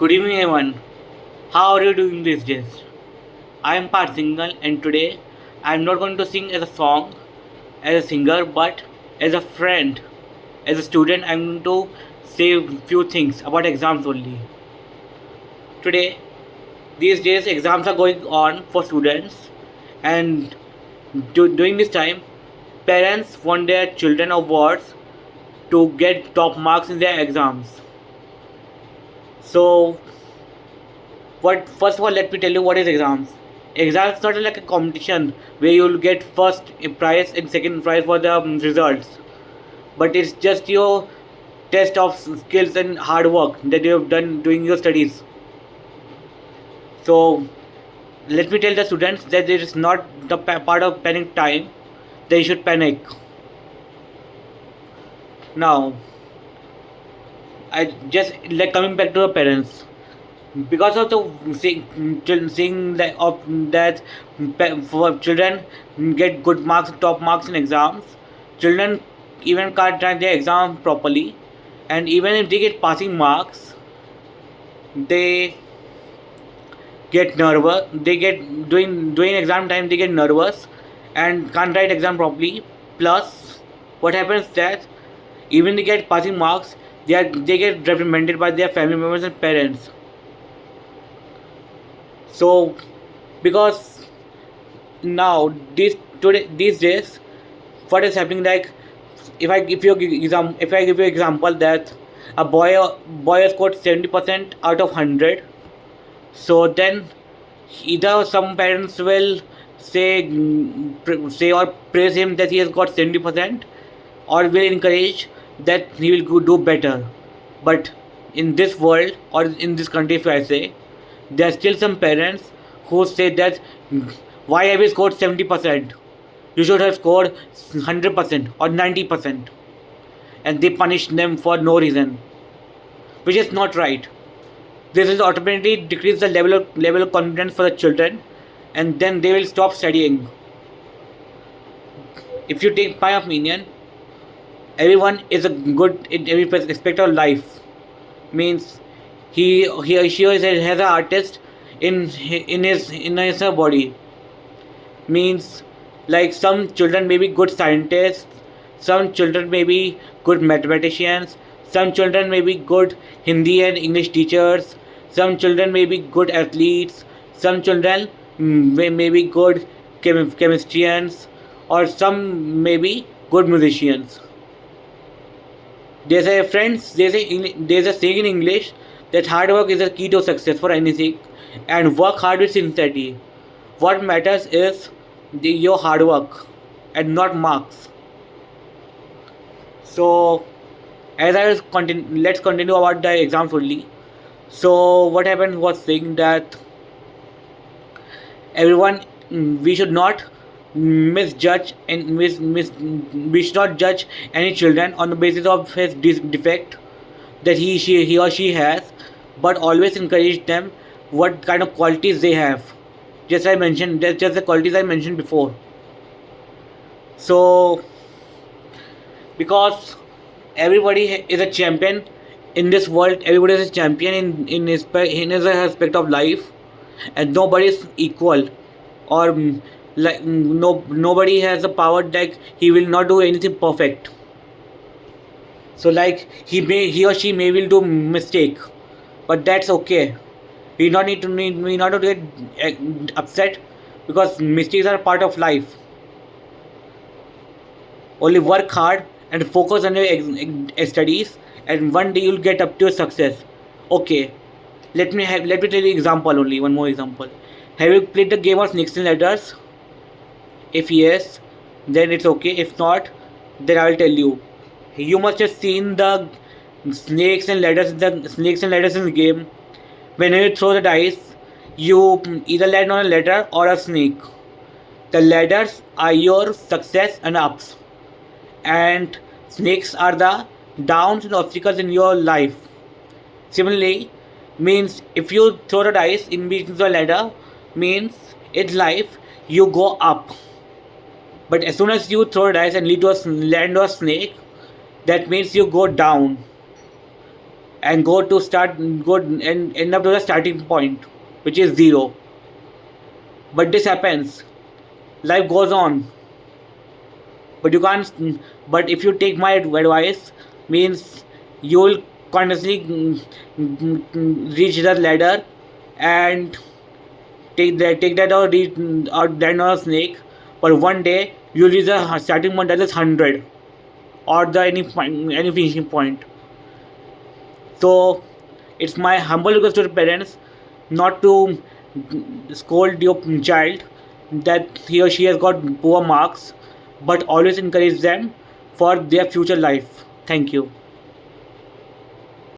Good evening, everyone. How are you doing these days? I am Parth Singhal, and today I am not going to sing as a song, as a singer, but as a friend, as a student. I am going to say a few things about exams only. Today, these days, exams are going on for students, and during this time, parents want their children or wards to get top marks in their exams. So, what first of all, let me tell you what is exams. Exams not like a competition where you'll get first prize and second prize for the results, but it's just your test of skills and hard work that you have done doing your studies. So let me tell the students that it is not the part of panic time. They should panic. Now, I just like coming back to the parents, because of the seeing that of that for children get good marks, top marks in exams, children even can't write their exam properly, and even if they get passing marks, they get nervous. They get doing exam time. They get nervous and can't write exam properly. Plus, what happens that even they get passing marks, they get reprimanded by their family members and parents. So, because now these days, what is happening, like if I give you example that a boy has scored 70% out of 100, so then either some parents will say or praise him that he has got 70%, or will encourage that he will do better. But in this world, or in this country, if I say, there are still some parents who say that, why have you scored 70%? You should have scored 100% or 90%, and they punish them for no reason, which is not right. This will automatically decrease the level of confidence for the children, and then they will stop studying. If you take my opinion, everyone is a good in every aspect of life. Means he or she has an artist in his body. Means, like, some children may be good scientists, some children may be good mathematicians, some children may be good Hindi and English teachers, some children may be good athletes, some children may be good chemistries, or some may be good musicians. There's a saying in English that hard work is the key to success for anything, and work hard with sincerity. What matters is your hard work and not marks. So, let's continue about the exams only. So, what happened was saying that everyone, we should not misjudge and we should not judge any children on the basis of his defect that he or she has, but always encourage them what kind of qualities they have. Just the qualities I mentioned before. So, because everybody is a champion in this world, everybody is a champion in his aspect of life, and nobody is equal, or nobody has the power that he will not do anything perfect. So, like, he or she may will do mistake, but that's okay. We not to get upset, because mistakes are part of life. Only work hard and focus on your studies, and one day you'll get up to success. Okay, let me tell you example only. One more example. Have you played the game of snakes and ladders? If yes, then it's okay. If not, then I will tell you. You must have seen the snakes and ladders in the game. When you throw the dice, you either land on a ladder or a snake. The ladders are your success and ups, and snakes are the downs and obstacles in your life. Similarly, means if you throw the dice in between the ladder, means in life you go up. But as soon as you throw a dice and land to a snake, that means you go down. and go and end up to the starting point, which is zero. But this happens. Life goes on, but you can't. But if you take my advice, means you'll continuously reach the ladder and take that or land on a snake. But one day you'll reach the starting point, that is 100, or the any finishing point. So it's my humble request to the parents not to scold your child that he or she has got poor marks, but always encourage them for their future life. Thank you.